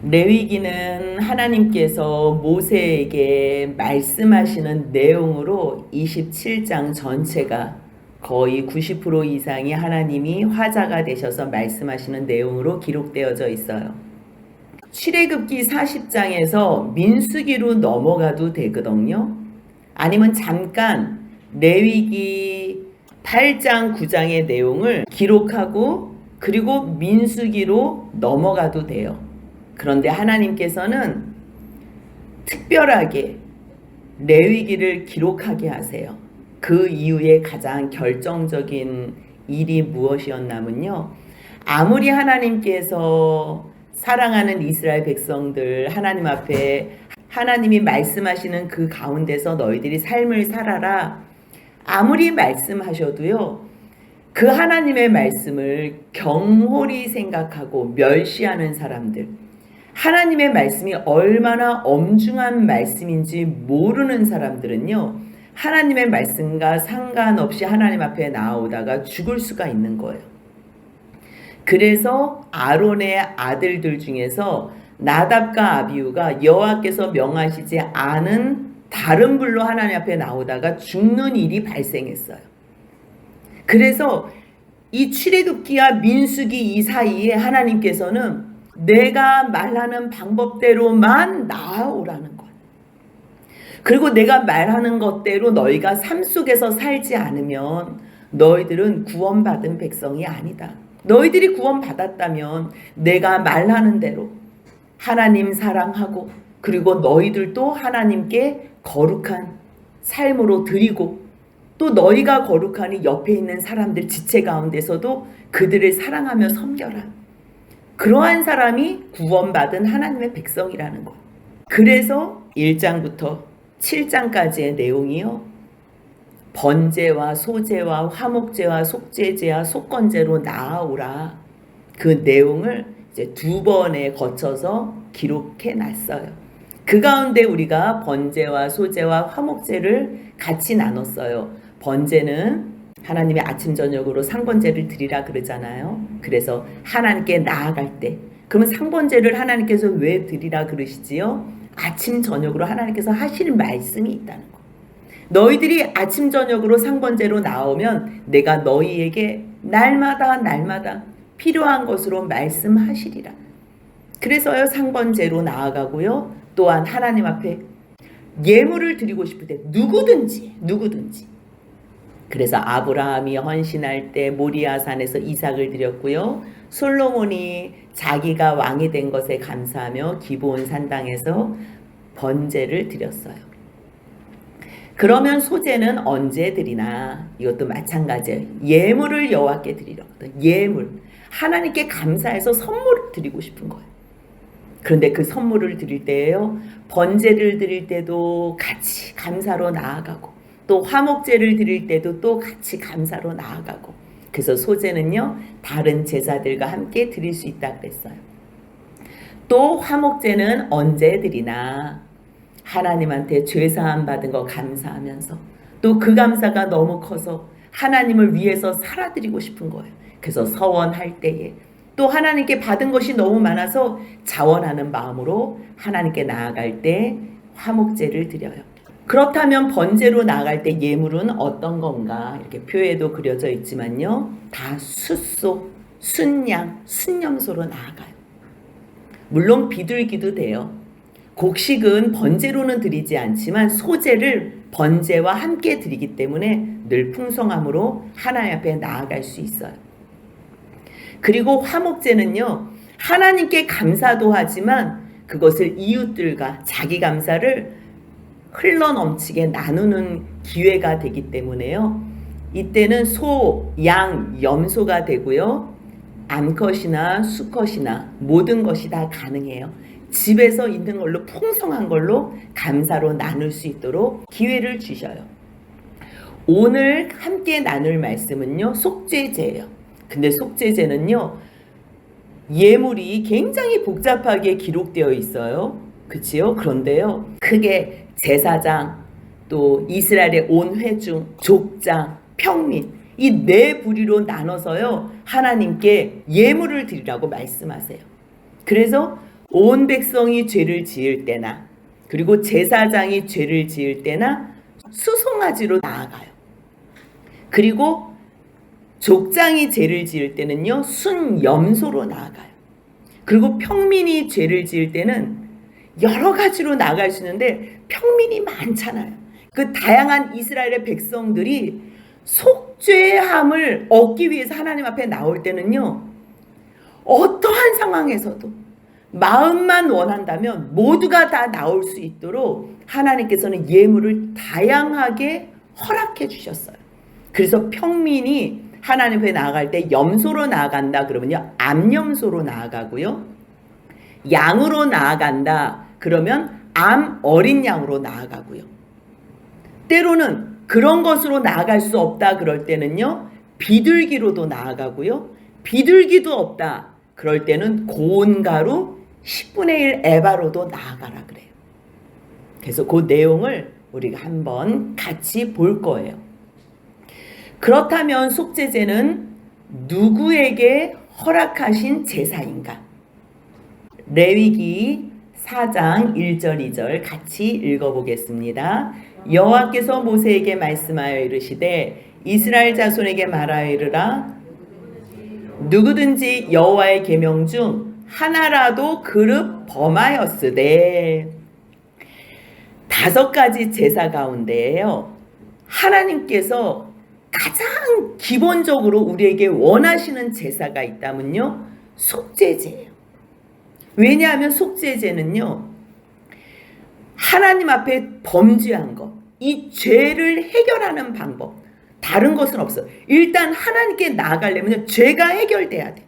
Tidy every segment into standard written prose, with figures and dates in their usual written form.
레위기는 하나님께서 모세에게 말씀하시는 내용으로 27장 전체가 거의 90% 이상이 하나님이 화자가 되셔서 말씀하시는 내용으로 기록되어져 있어요. 출애굽기 40장에서 민수기로 넘어가도 되거든요. 아니면 잠깐 레위기 8장 9장의 내용을 기록하고 그리고 민수기로 넘어가도 돼요. 그런데 하나님께서는 특별하게 레위기를 기록하게 하세요. 그 이후에 가장 결정적인 일이 무엇이었냐면요. 아무리 하나님께서 사랑하는 이스라엘 백성들 하나님 앞에 하나님이 말씀하시는 그 가운데서 너희들이 삶을 살아라. 아무리 말씀하셔도요. 그 하나님의 말씀을 경홀히 생각하고 멸시하는 사람들, 하나님의 말씀이 얼마나 엄중한 말씀인지 모르는 사람들은요. 하나님의 말씀과 상관없이 하나님 앞에 나오다가 죽을 수가 있는 거예요. 그래서 아론의 아들들 중에서 나답과 아비후가 여호와께서 명하시지 않은 다른 불로 하나님 앞에 나오다가 죽는 일이 발생했어요. 그래서 이 출애굽기와 민수기 이 사이에 하나님께서는 내가 말하는 방법대로만 나아오라는 거예요. 그리고 내가 말하는 것대로 너희가 삶 속에서 살지 않으면 너희들은 구원받은 백성이 아니다. 너희들이 구원받았다면 내가 말하는 대로 하나님 사랑하고 그리고 너희들도 하나님께 거룩한 삶으로 드리고 또 너희가 거룩하니 옆에 있는 사람들 지체 가운데서도 그들을 사랑하며 섬겨라. 그러한 사람이 구원받은 하나님의 백성이라는 것. 그래서 1장부터 7장까지의 내용이요. 번제와 소제와 화목제와 속죄제와 속건제로 나아오라. 그 내용을 이제 2번에 거쳐서 기록해 놨어요. 그 가운데 우리가 번제와 소제와 화목제를 같이 나눴어요. 번제는 하나님의 아침 저녁으로 상번제를 드리라 그러잖아요. 그래서 하나님께 나아갈 때 그러면 상번제를 하나님께서 왜 드리라 그러시지요? 아침 저녁으로 하나님께서 하시는 말씀이 있다는 거. 너희들이 아침 저녁으로 상번제로 나오면 내가 너희에게 날마다 필요한 것으로 말씀하시리라. 그래서요 상번제로 나아가고요. 또한 하나님 앞에 예물을 드리고 싶을 때 누구든지 그래서 아브라함이 헌신할 때 모리아산에서 이삭을 드렸고요. 솔로몬이 자기가 왕이 된 것에 감사하며 기브온 산당에서 번제를 드렸어요. 그러면 소제는 언제 드리나? 이것도 마찬가지예요. 예물을 여호와께 드리려거든. 예물. 하나님께 감사해서 선물을 드리고 싶은 거예요. 그런데 그 선물을 드릴 때에요. 번제를 드릴 때도 같이 감사로 나아가고 또 화목제를 드릴 때도 또 같이 감사로 나아가고 그래서 소제는요 다른 제사들과 함께 드릴 수 있다 그랬어요. 또 화목제는 언제 드리나? 하나님한테 죄사함 받은 거 감사하면서 또 그 감사가 너무 커서 하나님을 위해서 살아드리고 싶은 거예요. 그래서 서원할 때에 또 하나님께 받은 것이 너무 많아서 자원하는 마음으로 하나님께 나아갈 때 화목제를 드려요. 그렇다면 번제로 나아갈 때 예물은 어떤 건가? 이렇게 표에도 그려져 있지만요. 다 숫소, 순양, 순염소로 나아가요. 물론 비둘기도 돼요. 곡식은 번제로는 드리지 않지만 소제를 번제와 함께 드리기 때문에 늘 풍성함으로 하나님 앞에 나아갈 수 있어요. 그리고 화목제는요. 하나님께 감사도 하지만 그것을 이웃들과 자기 감사를 흘러넘치게 나누는 기회가 되기 때문에요. 이때는 소, 양, 염소가 되고요. 암컷이나 수컷이나 모든 것이 다 가능해요. 집에서 있는 걸로 풍성한 걸로 감사로 나눌 수 있도록 기회를 주셔요. 오늘 함께 나눌 말씀은요. 속죄제예요. 근데 속죄제는요. 예물이 굉장히 복잡하게 기록되어 있어요. 그치요? 그런데요. 크게 제사장, 또 이스라엘의 온 회중, 족장, 평민 이 네 부류로 나눠서요. 하나님께 예물을 드리라고 말씀하세요. 그래서 온 백성이 죄를 지을 때나 그리고 제사장이 죄를 지을 때나 수송아지로 나아가요. 그리고 족장이 죄를 지을 때는요 순염소로 나아가요. 그리고 평민이 죄를 지을 때는 여러 가지로 나아갈 수 있는데 평민이 많잖아요. 그 다양한 이스라엘의 백성들이 속죄함을 얻기 위해서 하나님 앞에 나올 때는요 어떠한 상황에서도 마음만 원한다면 모두가 다 나올 수 있도록 하나님께서는 예물을 다양하게 허락해 주셨어요. 그래서 평민이 하나님 앞에 나아갈 때 염소로 나아간다 그러면요 암염소로 나아가고요, 양으로 나아간다 그러면 암 어린 양으로 나아가고요, 때로는 그런 것으로 나아갈 수 없다 그럴 때는요 비둘기로도 나아가고요, 비둘기도 없다 그럴 때는 고운 가루 10분의 1 에바로도 나아가라 그래요. 그래서 그 내용을 우리가 한번 같이 볼 거예요. 그렇다면 속죄제는 누구에게 허락하신 제사인가? 레위기 4장 1절 2절 같이 읽어보겠습니다. 여호와께서 모세에게 말씀하여 이르시되 이스라엘 자손에게 말하여 이르라. 누구든지 여호와의 계명 중 하나라도 그릇 범하였으되, 5가지 제사 가운데에요 하나님께서 가장 기본적으로 우리에게 원하시는 제사가 있다면요 속죄제예요. 왜냐하면 속죄제는요 하나님 앞에 범죄한 것, 이 죄를 해결하는 방법, 다른 것은 없어요. 일단 하나님께 나아가려면 죄가 해결돼야 돼.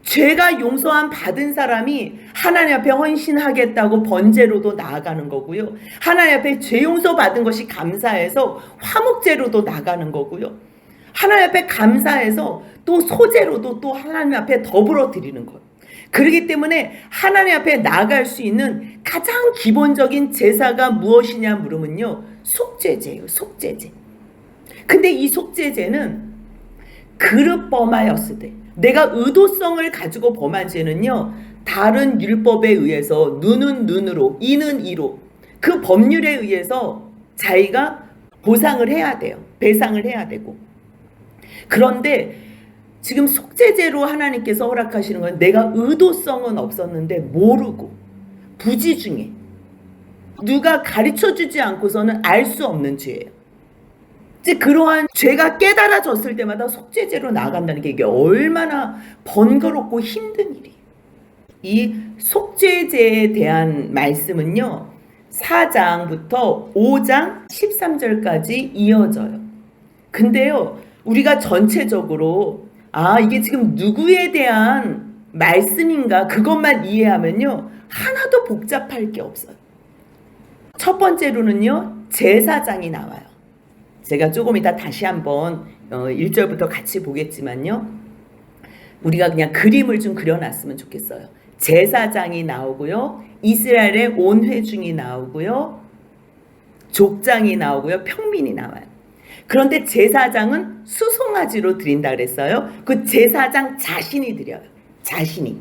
죄가 용서함 받은 사람이 하나님 앞에 헌신하겠다고 번제로도 나아가는 거고요, 하나님 앞에 죄 용서 받은 것이 감사해서 화목제로도 나가는 거고요, 하나님 앞에 감사해서 또 소제로도 또 하나님 앞에 더불어 드리는 거예요. 그렇기 때문에 하나님 앞에 나아갈 수 있는 가장 기본적인 제사가 무엇이냐 물으면요 속죄제예요. 속죄제. 근데 이 속죄제는 그릇 범하였으되, 내가 의도성을 가지고 범한 죄는요 다른 율법에 의해서 눈은 눈으로 이는 이로 그 법률에 의해서 자기가 보상을 해야 돼요. 배상을 해야 되고. 그런데 지금 속죄제로 하나님께서 허락하시는 건 내가 의도성은 없었는데 모르고 부지 중에 누가 가르쳐주지 않고서는 알 수 없는 죄예요. 이제 그러한 죄가 깨달아졌을 때마다 속죄제로 나아간다는 게 이게 얼마나 번거롭고 힘든 일이에요. 이 속죄제에 대한 말씀은요 4장부터 5장 13절까지 이어져요. 근데요 우리가 전체적으로 이게 지금 누구에 대한 말씀인가 그것만 이해하면요 하나도 복잡할 게 없어요. 첫 번째로는요 제사장이 나와요. 제가 조금 이따 다시 한번 1절부터 같이 보겠지만요 우리가 그냥 그림을 좀 그려놨으면 좋겠어요. 제사장이 나오고요, 이스라엘의 온 회중이 나오고요, 족장이 나오고요, 평민이 나와요. 그런데 제사장은 수송아지로 드린다 그랬어요. 그 제사장 자신이 드려요. 자신이.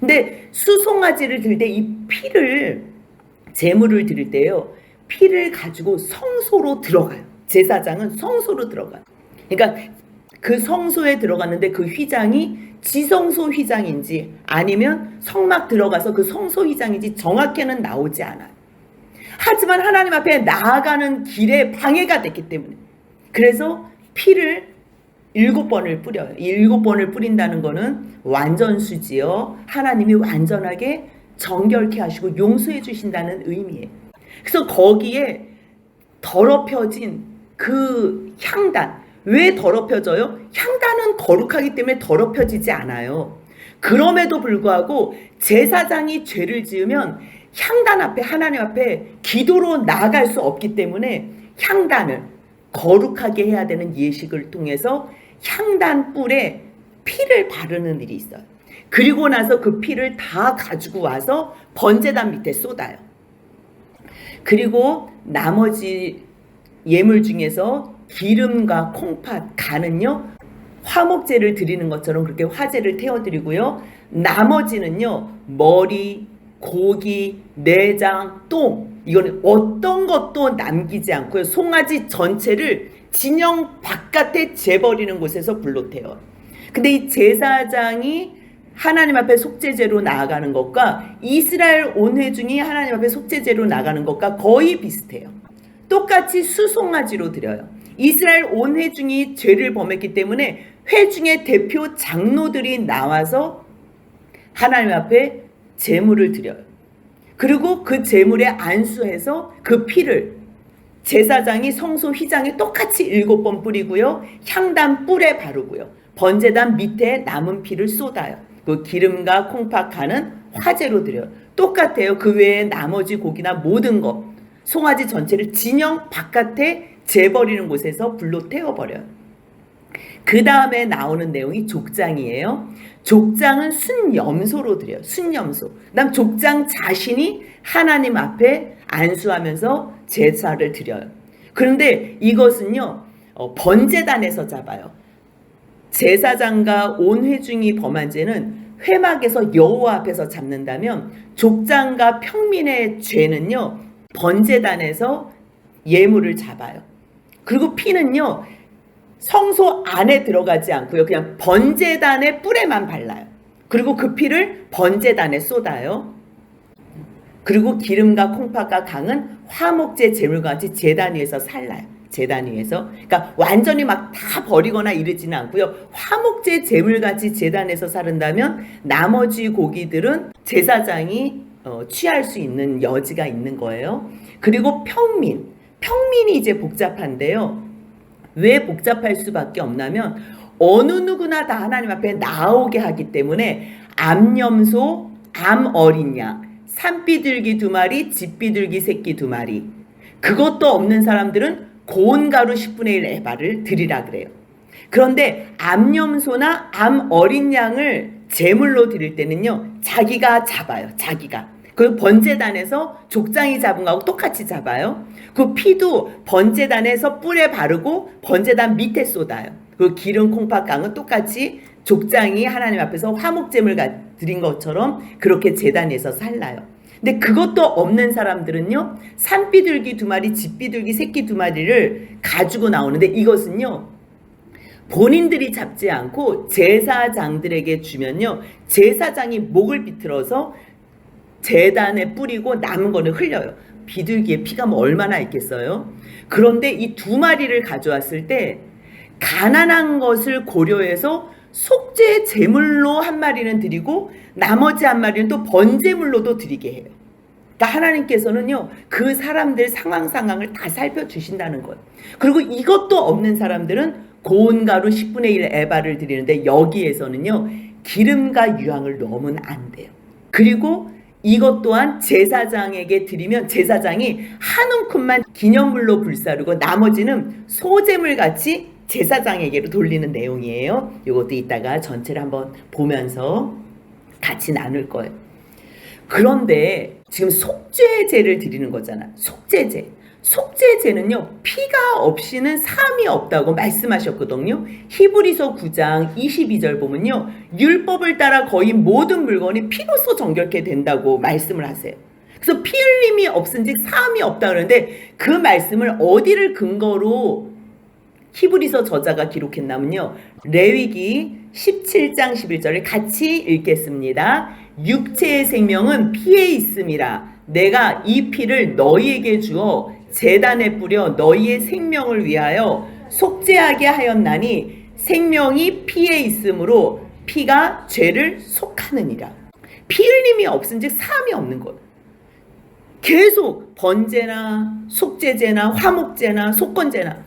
근데 수송아지를 드릴 때 이 피를, 제물을 드릴 때요 피를 가지고 성소로 들어가요. 제사장은 성소로 들어가요. 그러니까 그 성소에 들어갔는데 그 휘장이 지성소 휘장인지 아니면 성막 들어가서 그 성소 휘장인지 정확히는 나오지 않아요. 하지만 하나님 앞에 나아가는 길에 방해가 됐기 때문에, 그래서 피를 7번을 뿌려요. 이 7번을 뿌린다는 거는 완전수지요, 하나님이 완전하게 정결케 하시고 용서해 주신다는 의미예요. 그래서 거기에 더럽혀진 그 향단, 왜 더럽혀져요? 향단은 거룩하기 때문에 더럽혀지지 않아요. 그럼에도 불구하고 제사장이 죄를 지으면 향단 앞에, 하나님 앞에 기도로 나아갈 수 없기 때문에 향단을 거룩하게 해야 되는 예식을 통해서 향단 뿔에 피를 바르는 일이 있어요. 그리고 나서 그 피를 다 가지고 와서 번제단 밑에 쏟아요. 그리고 나머지 예물 중에서 기름과 콩팥, 간은요 화목제를 드리는 것처럼 그렇게 화제를 태워드리고요, 나머지는요 머리, 고기, 내장, 똥 이거는 어떤 것도 남기지 않고요. 송아지 전체를 진영 바깥에 재버리는 곳에서 불로 태워요. 근데 이 제사장이 하나님 앞에 속죄제로 나아가는 것과 이스라엘 온 회중이 하나님 앞에 속죄제로 나가는 것과 거의 비슷해요. 똑같이 수송아지로 드려요. 이스라엘 온 회중이 죄를 범했기 때문에 회중의 대표 장로들이 나와서 하나님 앞에 제물을 드려요. 그리고 그 제물에 안수해서 그 피를 제사장이 성소 휘장에 똑같이 7번 뿌리고요. 향단 뿔에 바르고요. 번제단 밑에 남은 피를 쏟아요. 그 기름과 콩팥 간은 화제로 드려요. 똑같아요. 그 외에 나머지 고기나 모든 것 송아지 전체를 진영 바깥에 재버리는 곳에서 불로 태워버려요. 그 다음에 나오는 내용이 족장이에요. 족장은 순염소로 드려요. 순염소. 그다음 족장 자신이 하나님 앞에 안수하면서 제사를 드려요. 그런데 이것은요 번제단에서 잡아요. 제사장과 온 회중이 범한 죄는 회막에서 여호와 앞에서 잡는다면 족장과 평민의 죄는요 번제단에서 예물을 잡아요. 그리고 피는요 성소 안에 들어가지 않고요. 그냥 번제단의 뿔에만 발라요. 그리고 그 피를 번제단에 쏟아요. 그리고 기름과 콩팥과 강은 화목제 제물과 같이 제단 위에서 살라요. 제단 위에서. 그러니까 완전히 막 다 버리거나 이러지는 않고요. 화목제 제물같이 제단에서 사른다면 나머지 고기들은 제사장이 취할 수 있는 여지가 있는 거예요. 그리고 평민이 이제 복잡한데요. 왜 복잡할 수밖에 없냐면 어느 누구나 다 하나님 앞에 나오게 하기 때문에 암염소, 암 어린 양, 산비둘기 2마리, 집비둘기 새끼 2마리 그것도 없는 사람들은 고운 가루 10분의 1 에바를 드리라 그래요. 그런데 암염소나 암 어린 양을 제물로 드릴 때는요 자기가 잡아요. 자기가. 그 번제단에서 족장이 잡은 거하고 똑같이 잡아요. 그 피도 번제단에서 뿔에 바르고 번제단 밑에 쏟아요. 그 기름 콩팥 강은 똑같이 족장이 하나님 앞에서 화목제물 드린 것처럼 그렇게 제단에서 살라요. 근데 그것도 없는 사람들은요 산비둘기 2마리, 집비둘기 새끼 2마리를 가지고 나오는데 이것은요 본인들이 잡지 않고 제사장들에게 주면요 제사장이 목을 비틀어서 제단에 뿌리고 남은 거는 흘려요. 비둘기의 피가 뭐 얼마나 있겠어요. 그런데 이 2마리를 가져왔을 때 가난한 것을 고려해서 속죄 제물로 1마리는 드리고 나머지 1마리는 또 번제물로도 드리게 해요. 그러니까 하나님께서는요 그 사람들 상황을 다 살펴주신다는 거예요. 그리고 이것도 없는 사람들은 고운 가루 10분의 1 에바를 드리는데 여기에서는요 기름과 유황을 넣으면 안 돼요. 그리고 이것 또한 제사장에게 드리면 제사장이 한 움큼만 기념물로 불사르고 나머지는 소제물 같이 제사장에게로 돌리는 내용이에요. 이것도 이따가 전체를 한번 보면서 같이 나눌 거예요. 그런데 지금 속죄제를 드리는 거잖아. 속죄제. 속죄제는요 피가 없이는 사함이 없다고 말씀하셨거든요. 히브리서 9장 22절 보면요 율법을 따라 거의 모든 물건이 피로써 정결케 된다고 말씀을 하세요. 그래서 피 흘림이 없은즉 사함이 없다 그러는데 그 말씀을 어디를 근거로 히브리서 저자가 기록했냐면요 레위기 17장 11절을 같이 읽겠습니다. 육체의 생명은 피에 있음이라 내가 이 피를 너희에게 주어 제단에 뿌려 너희의 생명을 위하여 속죄하게 하였나니 생명이 피에 있으므로 피가 죄를 속하느니라. 피 흘림이 없은즉 사함이 없는 것. 계속 번제나 속죄제나 화목제나 속건제나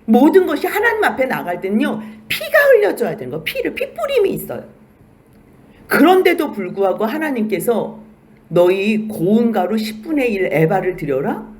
모든 것이 하나님 앞에 나갈 때는요 피가 흘려져야 되는 거. 피 뿌림이 있어요. 그런데도 불구하고 하나님께서 너희 고운 가루 10분의 1 에바를 드려라?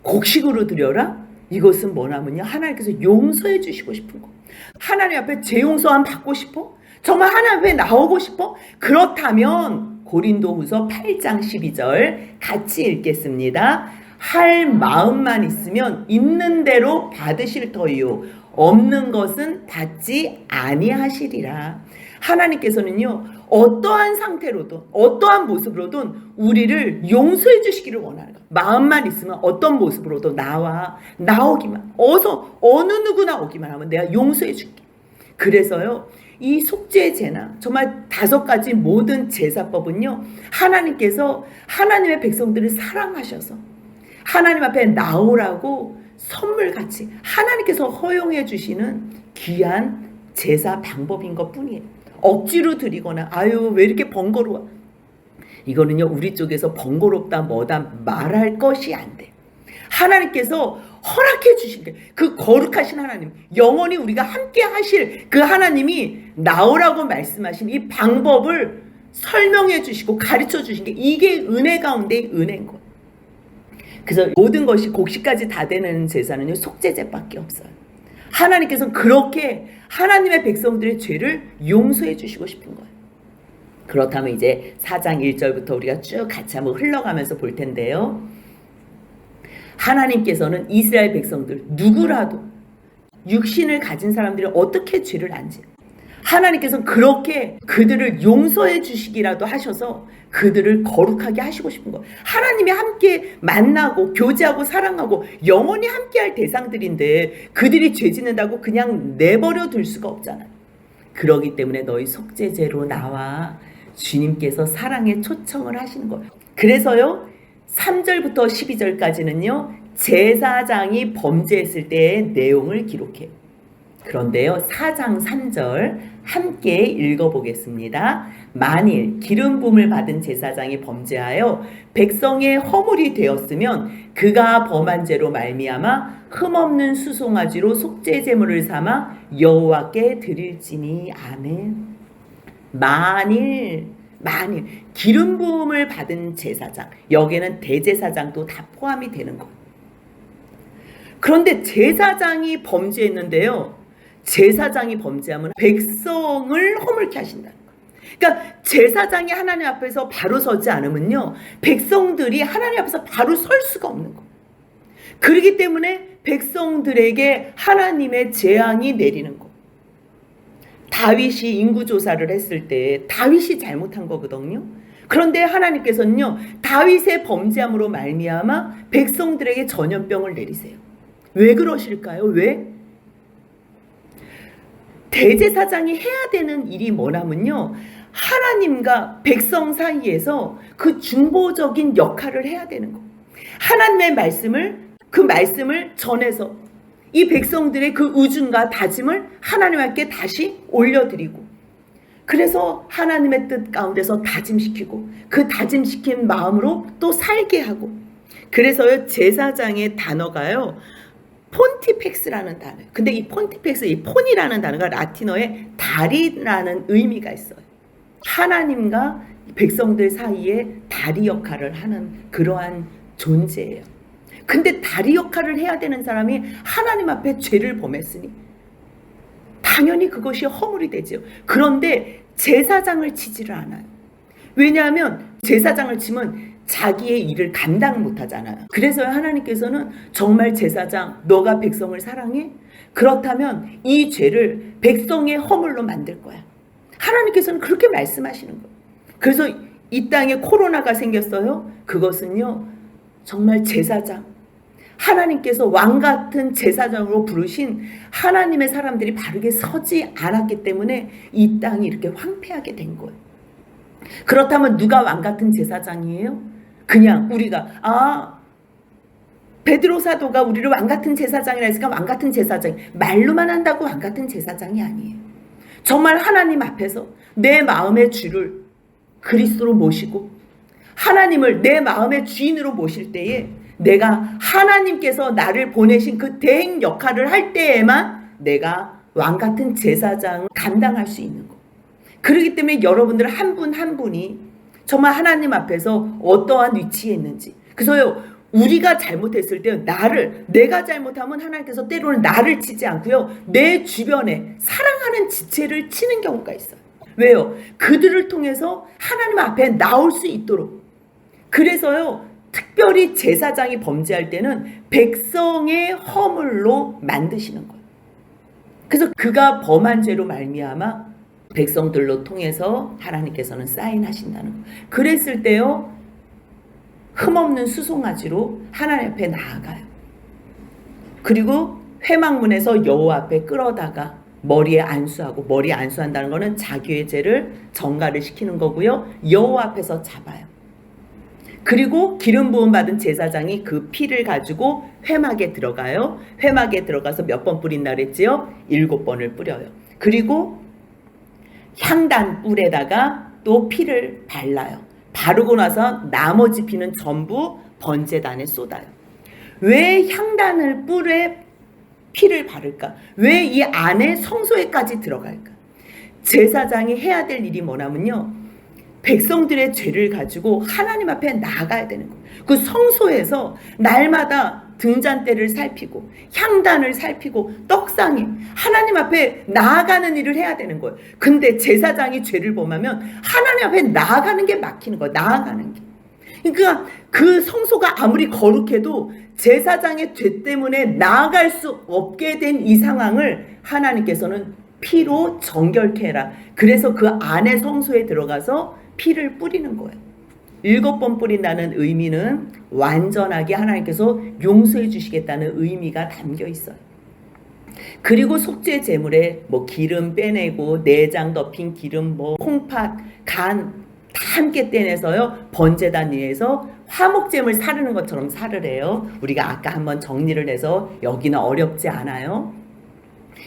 곡식으로 드려라? 이것은 뭐냐면요 하나님께서 용서해 주시고 싶은 거. 하나님 앞에 제 용서함 받고 싶어? 정말 하나님 앞에 나오고 싶어? 그렇다면 고린도후서 8장 12절 같이 읽겠습니다. 할 마음만 있으면 있는 대로 받으실 터이요 없는 것은 받지 아니하시리라. 하나님께서는요, 어떠한 상태로든 어떠한 모습으로든 우리를 용서해 주시기를 원하는 거예요. 마음만 있으면 어떤 모습으로도 나오기만, 어느 누구나 오기만 하면 내가 용서해 줄게. 그래서요, 이 속죄제나 정말 5가지 모든 제사법은요, 하나님께서 하나님의 백성들을 사랑하셔서 하나님 앞에 나오라고 선물같이 하나님께서 허용해 주시는 귀한 제사 방법인 것 뿐이에요. 억지로 드리거나 아유 왜 이렇게 번거로워, 이거는요 우리 쪽에서 번거롭다 뭐다 말할 것이 안 돼. 하나님께서 허락해 주신 게, 그 거룩하신 하나님, 영원히 우리가 함께 하실 그 하나님이 나오라고 말씀하신 이 방법을 설명해 주시고 가르쳐 주신 게, 이게 은혜 가운데 은혜인 거예요. 그래서 모든 것이 곡식까지 다 되는 제사는요 속죄제밖에 없어요. 하나님께서는 그렇게 하나님의 백성들의 죄를 용서해 주시고 싶은 거예요. 그렇다면 이제 4장 1절부터 우리가 쭉 같이 한번 흘러가면서 볼 텐데요. 하나님께서는 이스라엘 백성들 누구라도 육신을 가진 사람들이 어떻게 죄를 안지, 하나님께서는 그렇게 그들을 용서해 주시기라도 하셔서 그들을 거룩하게 하시고 싶은 거예요. 하나님이 함께 만나고 교제하고 사랑하고 영원히 함께할 대상들인데 그들이 죄 짓는다고 그냥 내버려 둘 수가 없잖아요. 그러기 때문에 너희 속죄제로 나와 주님께서 사랑의 초청을 하시는 거예요. 그래서요 3절부터 12절까지는요 제사장이 범죄했을 때의 내용을 기록해요. 그런데요 4장 3절 함께 읽어보겠습니다. 만일 기름 부음을 받은 제사장이 범죄하여 백성의 허물이 되었으면 그가 범한 죄로 말미암아 흠없는 수송아지로 속죄제물을 삼아 여호와께 드릴지니. 아멘. 만일 기름 부음을 받은 제사장, 여기에는 대제사장도 다 포함이 되는 거예요. 그런데 제사장이 범죄했는데요, 제사장이 범죄하면 백성을 허물게 하신다는 거예요. 그러니까 제사장이 하나님 앞에서 바로 서지 않으면요 백성들이 하나님 앞에서 바로 설 수가 없는 거예요. 그렇기 때문에 백성들에게 하나님의 재앙이 내리는 거예요. 다윗이 인구조사를 했을 때 다윗이 잘못한 거거든요. 그런데 하나님께서는요 다윗의 범죄함으로 말미암아 백성들에게 전염병을 내리세요. 왜 그러실까요? 왜? 대제사장이 해야 되는 일이 뭐냐면요 하나님과 백성 사이에서 그 중보적인 역할을 해야 되는 거. 하나님의 그 말씀을 전해서 이 백성들의 그 의중과 다짐을 하나님께 다시 올려드리고, 그래서 하나님의 뜻 가운데서 다짐시키고 그 다짐시킨 마음으로 또 살게 하고. 그래서요 제사장의 단어가요 폰티펙스라는 단어예요. 근데 이 폰티펙스, 이 폰이라는 단어가 라틴어에 다리라는 의미가 있어요. 하나님과 백성들 사이에 다리 역할을 하는 그러한 존재예요. 근데 다리 역할을 해야 되는 사람이 하나님 앞에 죄를 범했으니 당연히 그것이 허물이 되죠. 그런데 제사장을 치지를 않아요. 왜냐하면 제사장을 치면 자기의 일을 감당 못하잖아요. 그래서 하나님께서는 정말 제사장, 너가 백성을 사랑해? 그렇다면 이 죄를 백성의 허물로 만들 거야. 하나님께서는 그렇게 말씀하시는 거예요. 그래서 이 땅에 코로나가 생겼어요. 그것은요 정말 제사장, 하나님께서 왕같은 제사장으로 부르신 하나님의 사람들이 바르게 서지 않았기 때문에 이 땅이 이렇게 황폐하게 된 거예요. 그렇다면 누가 왕같은 제사장이에요? 그냥 우리가 베드로 사도가 우리를 왕같은 제사장이라 했으니까 왕같은 제사장, 말로만 한다고 왕같은 제사장이 아니에요. 정말 하나님 앞에서 내 마음의 주를 그리스도로 모시고 하나님을 내 마음의 주인으로 모실 때에 내가 하나님께서 나를 보내신 그 대행 역할을 할 때에만 내가 왕같은 제사장을 감당할 수 있는 거. 그렇기 때문에 여러분들 한 분 한 분이 정말 하나님 앞에서 어떠한 위치에 있는지, 그래서요 우리가 잘못했을 때 내가 잘못하면 하나님께서 때로는 나를 치지 않고요 내 주변에 사랑하는 지체를 치는 경우가 있어요. 왜요? 그들을 통해서 하나님 앞에 나올 수 있도록. 그래서요 특별히 제사장이 범죄할 때는 백성의 허물로 만드시는 거예요. 그래서 그가 범한 죄로 말미암아 백성들로 통해서 하나님께서는 사인하신다는 거. 그랬을 때요, 흠없는 수송아지로 하나님 앞에 나아가요. 그리고 회막문에서 여호와 앞에 끌어다가 머리에 안수하고, 머리에 안수한다는 것은 자기의 죄를 전가를 시키는 거고요. 여호와 앞에서 잡아요. 그리고 기름 부음 받은 제사장이 그 피를 가지고 회막에 들어가요. 회막에 들어가서 몇 번 뿌린다 그랬지요? 7번을 뿌려요. 그리고 향단 뿔에다가 또 피를 발라요. 바르고 나서 나머지 피는 전부 번제단에 쏟아요. 왜 향단을 뿔에 피를 바를까? 왜 이 안에 성소에까지 들어갈까? 제사장이 해야 될 일이 뭐냐면요, 백성들의 죄를 가지고 하나님 앞에 나아가야 되는 거예요. 그 성소에서 날마다 등잔대를 살피고 향단을 살피고 떡상에 하나님 앞에 나아가는 일을 해야 되는 거예요. 근데 제사장이 죄를 범하면 하나님 앞에 나아가는 게 막히는 거예요. 나아가는 게. 그러니까 그 성소가 아무리 거룩해도 제사장의 죄 때문에 나아갈 수 없게 된 이 상황을 하나님께서는 피로 정결케 해라. 그래서 그 안에 성소에 들어가서 피를 뿌리는 거예요. 7번 뿌린다는 의미는 완전하게 하나님께서 용서해 주시겠다는 의미가 담겨 있어요. 그리고 속죄 제물에 뭐 기름 빼내고 내장 덮인 기름, 뭐 콩팥, 간 다 함께 떼내서요, 번제단 위에서 화목제물 사르는 것처럼 사르래요. 우리가 아까 한번 정리를 해서 여기는 어렵지 않아요.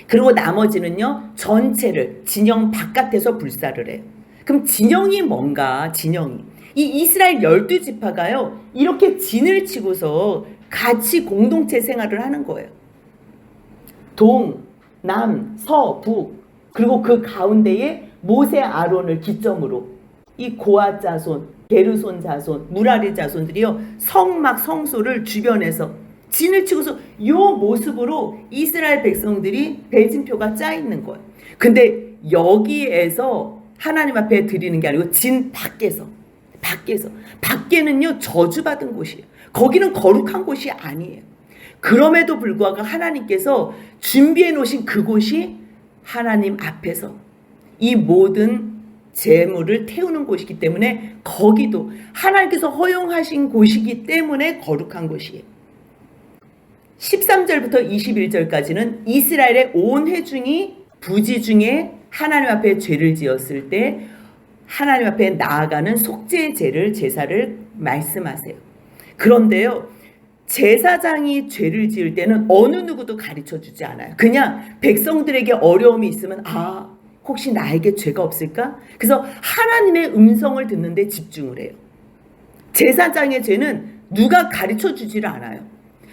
그리고 나머지는요, 전체를 진영 바깥에서 불사를 해요. 그럼 진영이 뭔가? 진영이 이 이스라엘 12지파가요 이렇게 진을 치고서 같이 공동체 생활을 하는 거예요. 동, 남, 서, 북, 그리고 그 가운데에 모세 아론을 기점으로 이 고아 자손, 게르손 자손, 무라리 자손들이요 성막 성소를 주변에서 진을 치고서 이 모습으로 이스라엘 백성들이 배진표가 짜 있는 거예요. 근데 여기에서 하나님 앞에 드리는 게 아니고 진 밖에서 밖에는요 저주받은 곳이에요. 거기는 거룩한 곳이 아니에요. 그럼에도 불구하고 하나님께서 준비해 놓으신 그곳이 하나님 앞에서 이 모든 재물을 태우는 곳이기 때문에 거기도 하나님께서 허용하신 곳이기 때문에 거룩한 곳이에요. 13절부터 21절까지는 이스라엘의 온 회중이 부지 중에 하나님 앞에 죄를 지었을 때 하나님 앞에 나아가는 속죄의 제사를 말씀하세요. 그런데요, 제사장이 죄를 지을 때는 어느 누구도 가르쳐 주지 않아요. 그냥 백성들에게 어려움이 있으면 혹시 나에게 죄가 없을까? 그래서 하나님의 음성을 듣는데 집중을 해요. 제사장의 죄는 누가 가르쳐 주지를 않아요.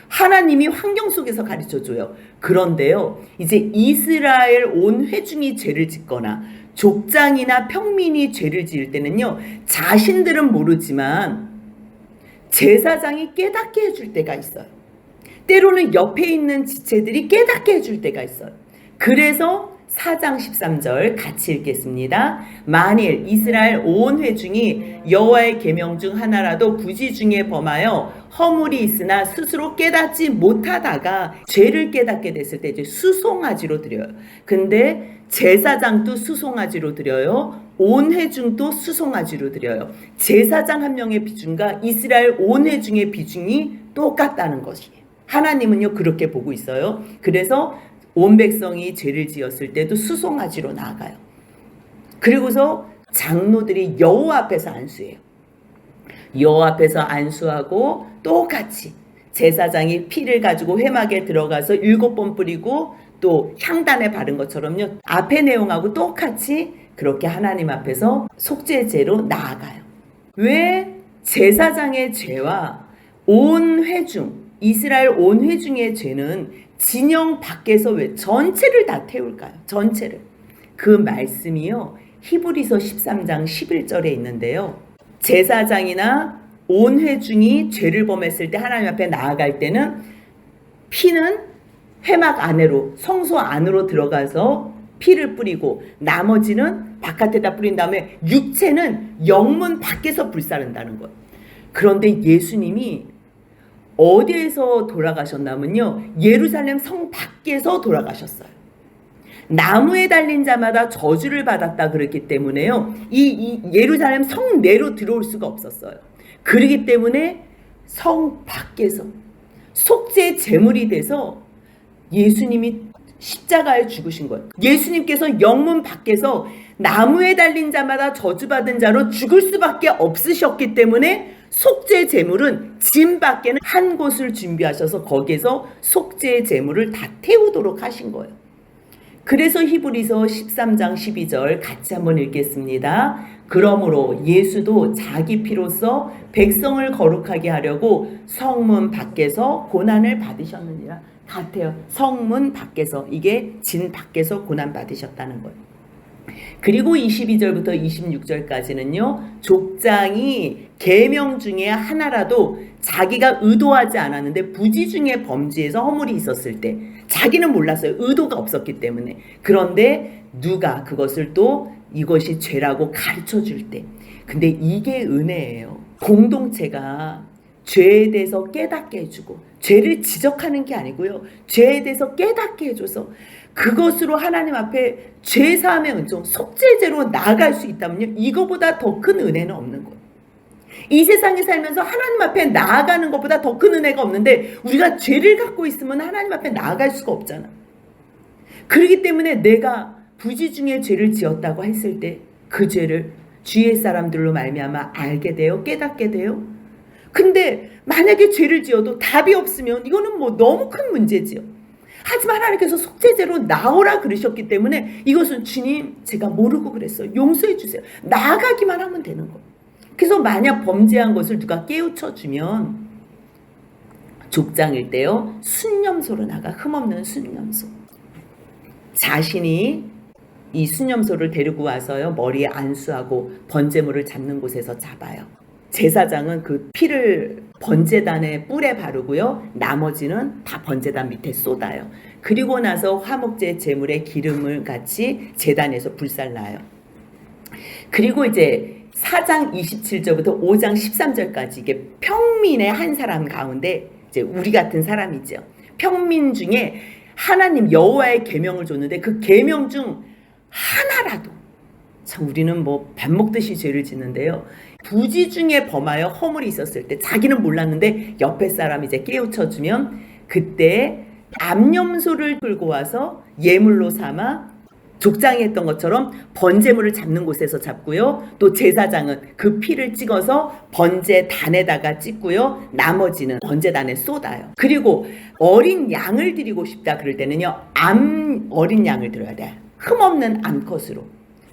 하나님이 환경 속에서 가르쳐 줘요. 그런데요, 이제 이스라엘 온 회중이 죄를 짓거나 족장이나 평민이 죄를 지을 때는요, 자신들은 모르지만 제사장이 깨닫게 해줄 때가 있어요. 때로는 옆에 있는 지체들이 깨닫게 해줄 때가 있어요. 그래서 4장 13절 같이 읽겠습니다. 만일 이스라엘 온 회중이 여호와의 계명 중 하나라도 부지 중에 범하여 허물이 있으나 스스로 깨닫지 못하다가 죄를 깨닫게 됐을 때 이제 수송아지로 드려요. 근데 제사장도 수송아지로 드려요. 온 회중도 수송아지로 드려요. 제사장 한 명의 비중과 이스라엘 온 회중의 비중이 똑같다는 것이에요. 하나님은요 그렇게 보고 있어요. 그래서 온 백성이 죄를 지었을 때도 수송아지로 나아가요. 그리고서 장로들이 여호와 앞에서 안수해요. 여호와 앞에서 안수하고 똑같이 제사장이 피를 가지고 회막에 들어가서 7번 뿌리고 또 향단에 바른 것처럼요, 앞의 내용하고 똑같이 그렇게 하나님 앞에서 속죄제로 나아가요. 왜 제사장의 죄와 온 회중, 이스라엘 온 회중의 죄는 진영 밖에서 왜 전체를 다 태울까요? 전체를. 그 말씀이요, 히브리서 13장 11절에 있는데요, 제사장이나 온 회중이 죄를 범했을 때 하나님 앞에 나아갈 때는 피는 회막 안으로, 성소 안으로 들어가서 피를 뿌리고 나머지는 바깥에다 뿌린 다음에 육체는 영문 밖에서 불사른다는 거예요. 그런데 예수님이 어디에서 돌아가셨냐면요, 예루살렘 성 밖에서 돌아가셨어요. 나무에 달린 자마다 저주를 받았다 그랬기 때문에요. 이 예루살렘 성 내로 들어올 수가 없었어요. 그렇기 때문에 성 밖에서 속죄 제물이 돼서 예수님이 십자가에 죽으신 거예요. 예수님께서 영문 밖에서 나무에 달린 자마다 저주받은 자로 죽을 수밖에 없으셨기 때문에 속죄 제물은 진 밖에는 한 곳을 준비하셔서 거기에서 속죄 제물을 다 태우도록 하신 거예요. 그래서 히브리서 13장 12절 같이 한번 읽겠습니다. 그러므로 예수도 자기 피로써 백성을 거룩하게 하려고 성문 밖에서 고난을 받으셨느니라. 같아요. 성문 밖에서, 이게 진 밖에서 고난 받으셨다는 거예요. 그리고 22절부터 26절까지는요. 족장이 계명 중에 하나라도 자기가 의도하지 않았는데 부지 중에 범죄에서 허물이 있었을 때, 자기는 몰랐어요. 의도가 없었기 때문에. 그런데 누가 그것을 또 이것이 죄라고 가르쳐 줄 때, 근데 이게 은혜예요. 공동체가 죄에 대해서 깨닫게 해주고, 죄를 지적하는 게 아니고요, 죄에 대해서 깨닫게 해줘서 그것으로 하나님 앞에 죄사함의 은총, 속죄제로 나아갈 수 있다면요, 이거보다 더 큰 은혜는 없는 거예요. 이 세상에 살면서 하나님 앞에 나아가는 것보다 더 큰 은혜가 없는데, 우리가 죄를 갖고 있으면 하나님 앞에 나아갈 수가 없잖아. 그렇기 때문에 내가 부지 중에 죄를 지었다고 했을 때 그 죄를 주위의 사람들로 말미암아 알게 돼요, 깨닫게 돼요. 근데 만약에 죄를 지어도 답이 없으면 이거는 뭐 너무 큰 문제지요. 하지만 하나님께서 속죄제로 나오라 그러셨기 때문에 이것은 주님, 제가 모르고 그랬어요, 용서해 주세요, 나아가기만 하면 되는 거예요. 그래서 만약 범죄한 것을 누가 깨우쳐 주면 족장일 때요, 순념소로 나가. 흠없는 순념소. 자신이 이 순념소를 데리고 와서요, 머리에 안수하고 번제물을 잡는 곳에서 잡아요. 제사장은 그 피를 번제단의 뿔에 바르고요, 나머지는 다 번제단 밑에 쏟아요. 그리고 나서 화목제 제물에 기름을 같이 제단에서 불살라요. 그리고 이제 4장 27절부터 5장 13절까지 이게 평민의 한 사람 가운데, 이제 우리 같은 사람이죠. 평민 중에 하나님 여호와의 계명을 줬는데 그 계명 중 하나라도, 참 우리는 뭐 밥 먹듯이 죄를 짓는데요, 부지 중에 범하여 허물이 있었을 때 자기는 몰랐는데 옆에 사람이 이제 깨우쳐주면 그때 암염소를 끌고 와서 예물로 삼아 족장이 했던 것처럼 번제물을 잡는 곳에서 잡고요, 또 제사장은 그 피를 찍어서 번제단에다가 찍고요, 나머지는 번제단에 쏟아요. 그리고 어린 양을 드리고 싶다 그럴 때는요, 어린 양을 드려야 돼. 흠없는 암컷으로.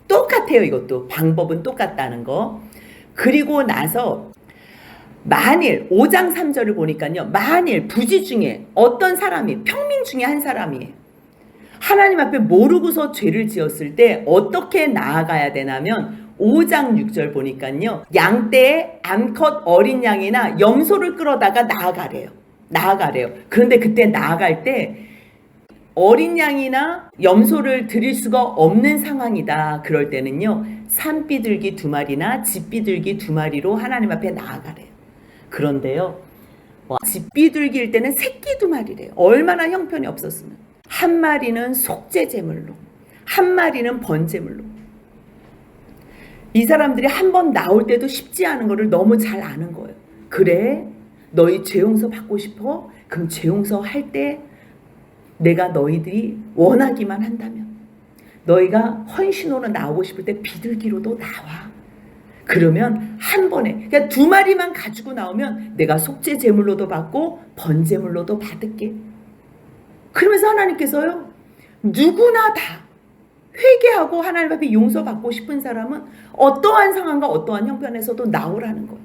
똑같아요. 이것도 방법은 똑같다는 거. 그리고 나서 만일 5장 3절을 보니까요, 만일 부지 중에 어떤 사람이, 평민 중에 한 사람이 하나님 앞에 모르고서 죄를 지었을 때 어떻게 나아가야 되냐면 5장 6절 보니까요, 양떼에 암컷 어린 양이나 염소를 끌어다가 나아가래요. 그런데 그때 나아갈 때 어린 양이나 염소를 드릴 수가 없는 상황이다. 그럴 때는요, 산비둘기 2마리나 집비둘기 2마리로 하나님 앞에 나아가래요. 그런데요, 집비둘기일 때는 새끼 2마리래요. 얼마나 형편이 없었으면. 한 마리는 속죄 제물로, 한 마리는 번제물로. 이 사람들이 한 번 나올 때도 쉽지 않은 거를 너무 잘 아는 거예요. 그래, 너희 죄 용서 받고 싶어? 그럼 죄 용서 할 때 내가 너희들이 원하기만 한다면, 너희가 헌신으로 나오고 싶을 때 비둘기로도 나와. 그러면 한 번에, 그냥 2마리만 가지고 나오면 내가 속죄 제물로도 받고 번제물로도 받을게. 그러면서 하나님께서요, 누구나 다 회개하고 하나님 앞에 용서받고 싶은 사람은 어떠한 상황과 어떠한 형편에서도 나오라는 거예요.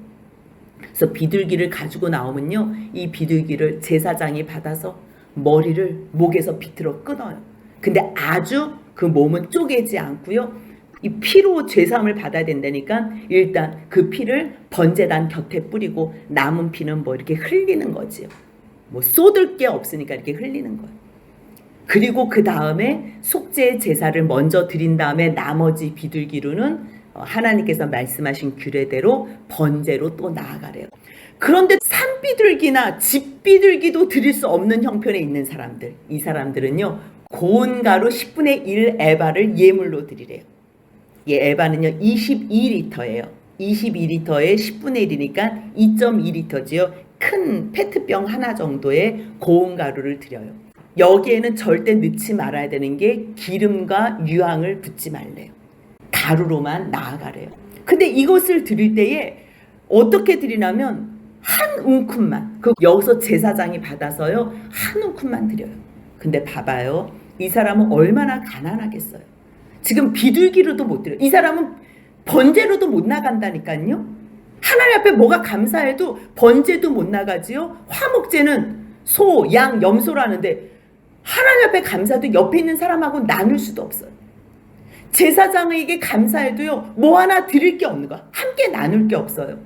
그래서 비둘기를 가지고 나오면요, 이 비둘기를 제사장이 받아서 머리를 목에서 비틀어 끊어요. 근데 아주 그 몸은 쪼개지 않고요, 이 피로 죄사함을 받아야 된다니까 일단 그 피를 번제단 곁에 뿌리고 남은 피는 뭐 이렇게 흘리는 거지요. 뭐 쏟을 게 없으니까 이렇게 흘리는 거예요. 그리고 그 다음에 속죄 제사를 먼저 드린 다음에 나머지 비둘기로는 하나님께서 말씀하신 규례대로 번제로 또 나아가래요. 그런데 산비둘기나 집비둘기도 드릴 수 없는 형편에 있는 사람들, 이 사람들은요, 고운 가루 10분의 1 에바를 예물로 드리래요. 이 에바는요 22리터예요. 22리터에 10분의 1이니까 2.2리터지요. 큰 페트병 하나 정도의 고운 가루를 드려요. 여기에는 절대 넣지 말아야 되는 게 기름과 유황을 붓지 말래요. 가루로만 나아가래요. 근데 이것을 드릴 때에 어떻게 드리냐면 한 움큼만, 여기서 제사장이 받아서요 한 움큼만 드려요. 근데 봐봐요, 이 사람은 얼마나 가난하겠어요. 지금 비둘기로도 못 드려요. 이 사람은 번제로도 못 나간다니까요. 하나님 앞에 뭐가 감사해도 번제도 못 나가지요. 화목제는 소, 양, 염소라는데 하나님 앞에 감사도 옆에 있는 사람하고 나눌 수도 없어요. 제사장에게 감사해도요 뭐 하나 드릴 게 없는 거야. 함께 나눌 게 없어요.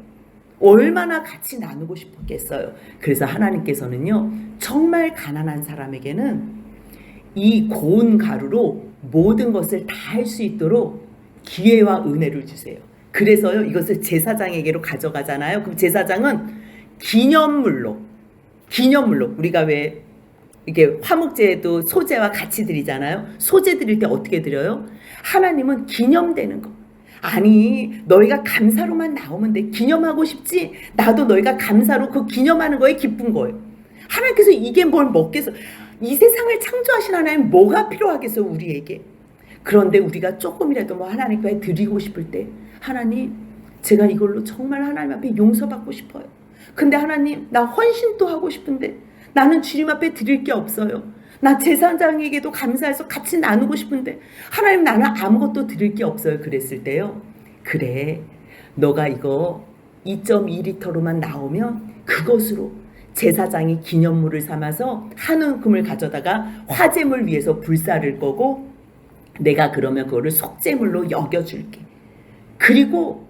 얼마나 같이 나누고 싶었겠어요. 그래서 하나님께서는요 정말 가난한 사람에게는 이 고운 가루로 모든 것을 다 할 수 있도록 기회와 은혜를 주세요. 그래서요 이것을 제사장에게로 가져가잖아요. 그럼 제사장은 기념물로 우리가 왜 이게 화목제에도 소제와 같이 드리잖아요. 소제 드릴 때 어떻게 드려요? 하나님은 기념되는 거. 아니 너희가 감사로만 나오면 돼. 기념하고 싶지? 나도 너희가 감사로 그 기념하는 거에 기쁜 거예요. 하나님께서 이게 뭘 먹겠어? 이 세상을 창조하신 하나님 뭐가 필요하겠어요 우리에게? 그런데 우리가 조금이라도 뭐 하나님께 드리고 싶을 때 하나님 제가 이걸로 정말 하나님 앞에 용서받고 싶어요. 근데 하나님 나 헌신도 하고 싶은데 나는 주님 앞에 드릴 게 없어요. 나 제사장에게도 감사해서 같이 나누고 싶은데 하나님 나는 아무것도 드릴 게 없어요. 그랬을 때요. 그래 너가 이거 2.2리터로만 나오면 그것으로 제사장이 기념물을 삼아서 한 움큼을 가져다가 화제물 위에서 불사를 거고 내가 그러면 그거를 속죄물로 여겨줄게. 그리고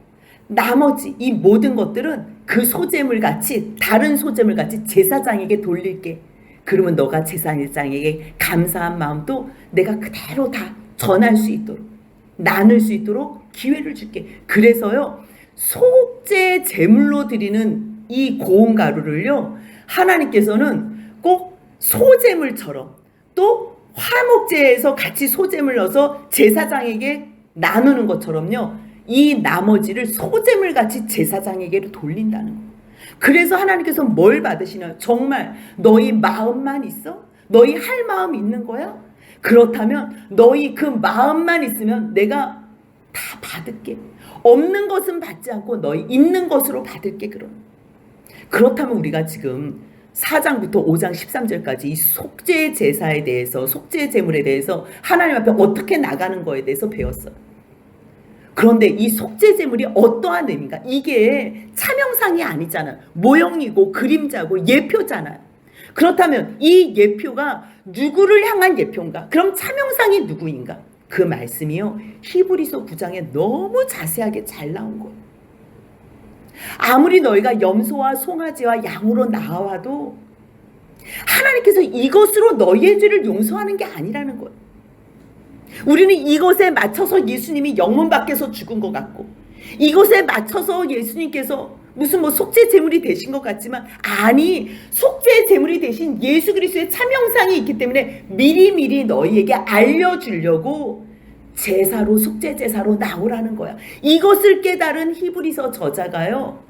나머지 이 모든 것들은 그 소재물 같이 다른 소재물 같이 제사장에게 돌릴게. 그러면 너가 제사장에게 감사한 마음도 내가 그대로 다 전할 수 있도록 나눌 수 있도록 기회를 줄게. 그래서요 속죄 제물로 드리는 이 고운 가루를요 하나님께서는 꼭 소제물처럼 또 화목제에서 같이 소제물 넣어서 제사장에게 나누는 것처럼요 이 나머지를 소제물 같이 제사장에게로 돌린다는 거예요. 그래서 하나님께서 뭘 받으시나요? 정말 너희 마음만 있어? 너희 할 마음 있는 거야? 그렇다면 너희 그 마음만 있으면 내가 다 받을게. 없는 것은 받지 않고 너희 있는 것으로 받을게. 그렇다면 우리가 지금 4장부터 5장 13절까지 이 속죄 제사에 대해서 속죄 제물에 대해서 하나님 앞에 어떻게 나가는 거에 대해서 배웠어요. 그런데 이 속죄 제물이 어떠한 의미인가? 이게 차명상이 아니잖아요. 모형이고 그림자고 예표잖아요. 그렇다면 이 예표가 누구를 향한 예표인가? 그럼 차명상이 누구인가? 그 말씀이요 히브리서 9장에 너무 자세하게 잘 나온 거예요. 아무리 너희가 염소와 송아지와 양으로 나와도 하나님께서 이것으로 너희의 죄를 용서하는 게 아니라는 거예요. 우리는 이것에 맞춰서 예수님이 영문 밖에서 죽은 것 같고 이것에 맞춰서 예수님께서 무슨 뭐 속죄 제물이 되신 것 같지만 아니 속죄 제물이 되신 예수 그리스도의 참형상이 있기 때문에 미리미리 너희에게 알려주려고 제사로 속죄 제사로 나오라는 거야. 이것을 깨달은 히브리서 저자가요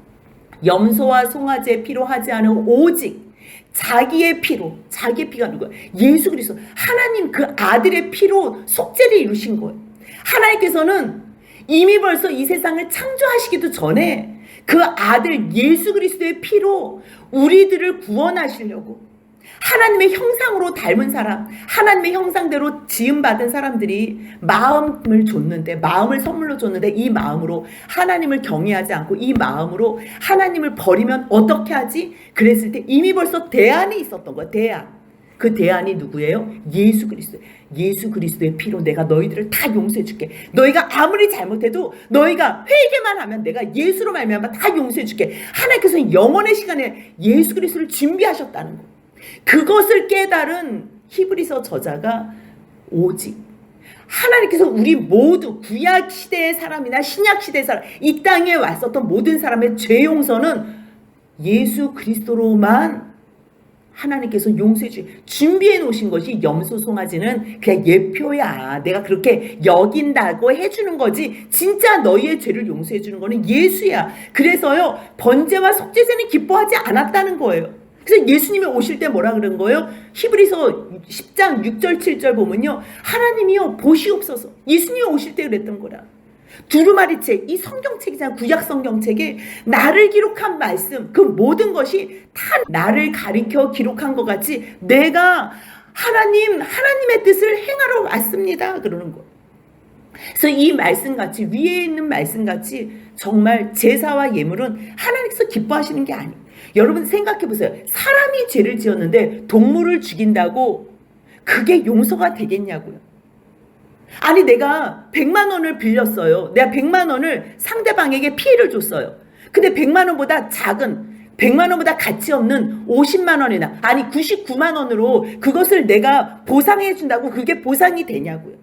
염소와 송아지의 피로 하지 않은 오직 자기의 피로, 자기의 피가 누구야? 예수 그리스도 하나님 그 아들의 피로 속죄를 이루신 거예요. 하나님께서는 이미 벌써 이 세상을 창조하시기도 전에 그 아들 예수 그리스도의 피로 우리들을 구원하시려고 하나님의 형상으로 닮은 사람, 하나님의 형상대로 지음받은 사람들이 마음을 줬는데, 마음을 선물로 줬는데 이 마음으로 하나님을 경외하지 않고 이 마음으로 하나님을 버리면 어떻게 하지? 그랬을 때 이미 벌써 대안이 있었던 거야. 대안. 그 대안이 누구예요? 예수 그리스도. 예수 그리스도의 피로 내가 너희들을 다 용서해 줄게. 너희가 아무리 잘못해도 너희가 회개만 하면 내가 예수로 말미암아 다 용서해 줄게. 하나님께서 영원의 시간에 예수 그리스도를 준비하셨다는 거. 그것을 깨달은 히브리서 저자가 오직 하나님께서 우리 모두 구약 시대의 사람이나 신약 시대의 사람, 이 땅에 왔었던 모든 사람의 죄 용서는 예수 그리스도로만 하나님께서 용서해 준비해 놓으신 것이 염소 송아지는 그냥 예표야. 내가 그렇게 여긴다고 해주는 거지 진짜 너희의 죄를 용서해 주는 거는 예수야. 그래서요 번제와 속죄제는 기뻐하지 않았다는 거예요. 그래서 예수님이 오실 때 뭐라 그런 거예요? 히브리서 10장 6절 7절 보면요 하나님이요 보시옵소서. 예수님이 오실 때 그랬던 거라. 두루마리 책, 이 성경책이잖아. 구약 성경책에 나를 기록한 말씀, 그 모든 것이 다 나를 가리켜 기록한 것 같이 내가 하나님의 뜻을 행하러 왔습니다. 그러는 거. 그래서 이 말씀같이 위에 있는 말씀같이 정말 제사와 예물은 하나님께서 기뻐하시는 게 아니에요. 여러분 생각해 보세요. 사람이 죄를 지었는데 동물을 죽인다고 그게 용서가 되겠냐고요. 아니 내가 100만 원을 빌렸어요. 내가 100만 원을 상대방에게 피해를 줬어요. 근데 100만 원보다 작은 100만 원보다 가치 없는 50만 원이나 아니 99만 원으로 그것을 내가 보상해 준다고 그게 보상이 되냐고요.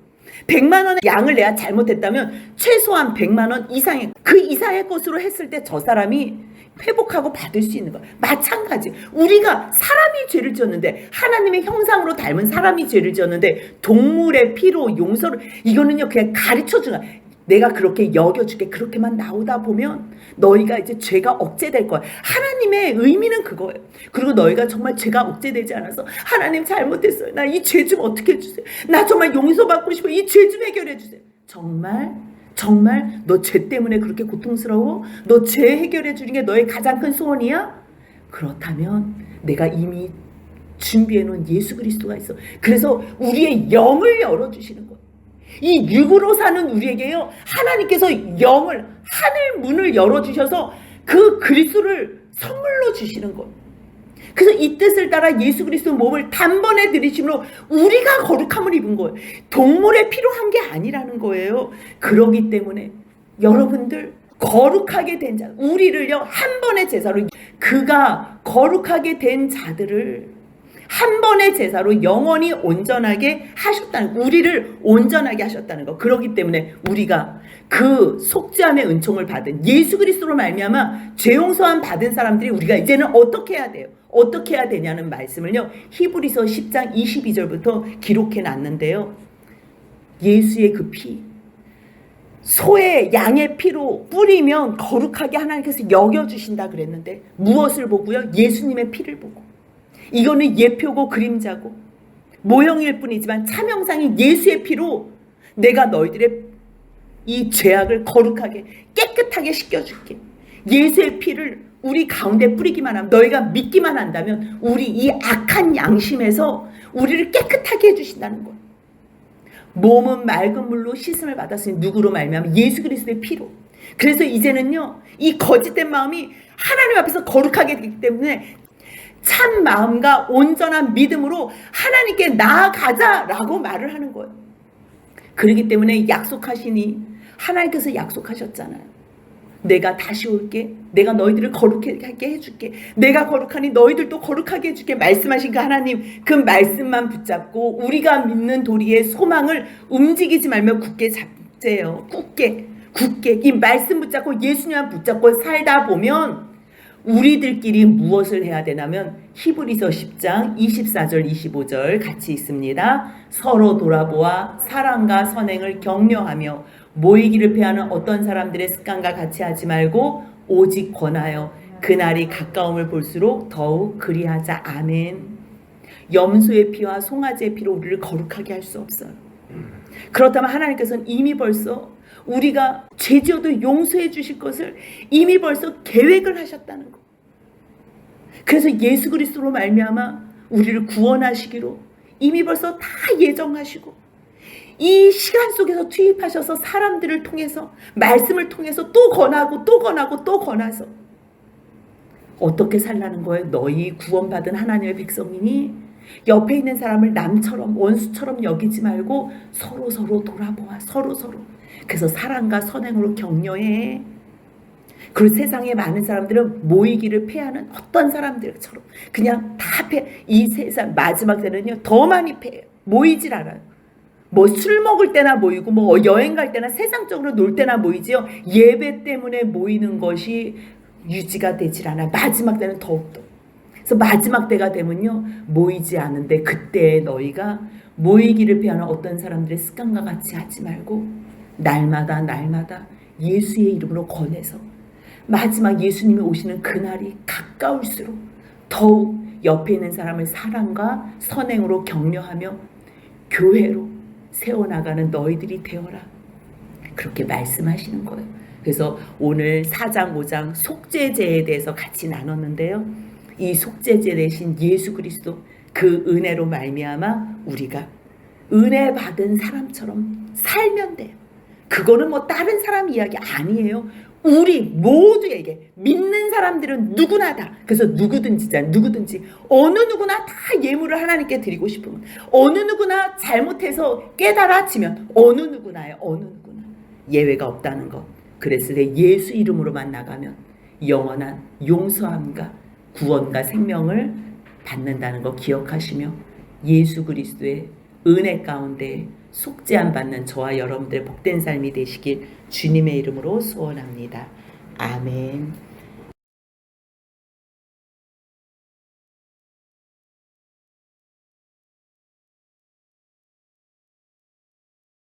100만 원의 양을 내가 잘못했다면 최소한 100만 원 이상의 그 이상의 것으로 했을 때 저 사람이 회복하고 받을 수 있는 거야. 마찬가지 우리가 사람이 죄를 지었는데 하나님의 형상으로 닮은 사람이 죄를 지었는데 동물의 피로 용서를 이거는요 그냥 가르쳐주는 거야. 내가 그렇게 여겨줄게. 그렇게만 나오다 보면 너희가 이제 죄가 억제될 거야. 하나님의 의미는 그거예요. 그리고 너희가 정말 죄가 억제되지 않아서 하나님 잘못했어요. 나 이 죄 좀 어떻게 해주세요. 나 정말 용서받고 싶어요. 이 죄 좀 해결해 주세요. 정말 너 죄 때문에 그렇게 고통스러워? 너 죄 해결해 주는 게 너의 가장 큰 소원이야? 그렇다면 내가 이미 준비해 놓은 예수 그리스도가 있어. 그래서 우리의 영을 열어주시는 거예요. 이 육으로 사는 우리에게요 하나님께서 영을 하늘 문을 열어주셔서 그 그리스도를 선물로 주시는 거예요. 그래서 이 뜻을 따라 예수 그리스도 몸을 단번에 들이심으로 우리가 거룩함을 입은 거예요. 동물의 피로 한 게 아니라는 거예요. 그러기 때문에 여러분들 거룩하게 된 자 우리를요 한 번의 제사로 그가 거룩하게 된 자들을 한 번의 제사로 영원히 온전하게 하셨다는 우리를 온전하게 하셨다는 거. 그렇기 때문에 우리가 그 속죄함의 은총을 받은 예수 그리스도로 말미암아 죄 용서함 받은 사람들이 우리가 이제는 어떻게 해야 돼요? 어떻게 해야 되냐는 말씀을요 히브리서 10장 22절부터 기록해 놨는데요. 예수의 그 피 소의 양의 피로 뿌리면 거룩하게 하나님께서 여겨주신다 그랬는데 무엇을 보고요? 예수님의 피를 보고. 이거는 예표고 그림자고 모형일 뿐이지만 참형상인 예수의 피로 내가 너희들의 이 죄악을 거룩하게 깨끗하게 씻겨줄게. 예수의 피를 우리 가운데 뿌리기만 하면 너희가 믿기만 한다면 우리 이 악한 양심에서 우리를 깨끗하게 해주신다는 거예요. 몸은 맑은 물로 씻음을 받았으니 누구로 말미암아 예수 그리스도의 피로. 그래서 이제는요 이 거짓된 마음이 하나님 앞에서 거룩하게 되기 때문에 참 마음과 온전한 믿음으로 하나님께 나아가자라고 말을 하는 거예요. 그렇기 때문에 약속하시니 하나님께서 약속하셨잖아요. 내가 다시 올게. 내가 너희들을 거룩하게 해줄게. 내가 거룩하니 너희들도 거룩하게 해줄게. 말씀하신 그 하나님 그 말씀만 붙잡고 우리가 믿는 도리의 소망을 움직이지 말며 굳게 잡재요. 굳게 이 말씀 붙잡고 예수님만 붙잡고 살다 보면 우리들끼리 무엇을 해야 되냐면 히브리서 10장 24절 25절 같이 있습니다. 서로 돌아보아 사랑과 선행을 격려하며 모이기를 피하는 어떤 사람들의 습관과 같이 하지 말고 오직 권하여 그날이 가까움을 볼수록 더욱 그리하자. 아멘. 염소의 피와 송아지의 피로 우리를 거룩하게 할 수 없어요. 그렇다면 하나님께서는 이미 벌써 우리가 죄지어도 용서해 주실 것을 이미 벌써 계획을 하셨다는 거. 그래서 예수 그리스도로 말미암아 우리를 구원하시기로 이미 벌써 다 예정하시고 이 시간 속에서 투입하셔서 사람들을 통해서 말씀을 통해서 또 권하서 어떻게 살라는 거예요? 너희 구원받은 하나님의 백성이니 옆에 있는 사람을 남처럼 원수처럼 여기지 말고 서로 돌아보아. 서로 그래서 사랑과 선행으로 격려해. 그리고 세상에 많은 사람들은 모이기를 패하는 어떤 사람들처럼 그냥 다 이 세상 마지막 때는요 더 많이 패해요. 모이질 않아요. 뭐 술 먹을 때나 모이고 뭐 여행 갈 때나 세상적으로 놀 때나 모이지요. 예배 때문에 모이는 것이 유지가 되질 않아. 마지막 때는 더욱더. 그래서 마지막 때가 되면요, 모이지 않은데 그때 너희가 모이기를 피하는 어떤 사람들의 습관과 같이 하지 말고 날마다 예수의 이름으로 권해서 마지막 예수님이 오시는 그날이 가까울수록 더욱 옆에 있는 사람을 사랑과 선행으로 격려하며 교회로 세워나가는 너희들이 되어라. 그렇게 말씀하시는 거예요. 그래서 오늘 4장 5장 속죄제에 대해서 같이 나눴는데요. 이 속죄제 대신 예수 그리스도 그 은혜로 말미암아 우리가 은혜 받은 사람처럼 살면 돼요. 그거는 뭐 다른 사람 이야기 아니에요. 우리 모두에게 믿는 사람들은 누구나 다, 그래서 누구든지 어느 누구나 다 예물을 하나님께 드리고 싶으면, 어느 누구나 잘못해서 깨달아지면 어느 누구나 예외가 없다는 것. 그랬을 때 예수 이름으로만 나가면 영원한 용서함과 구원과 생명을 받는다는 거 기억하시며 예수 그리스도의 은혜 가운데 속죄함 받는 저와 여러분들 복된 삶이 되시길 주님의 이름으로 소원합니다. 아멘.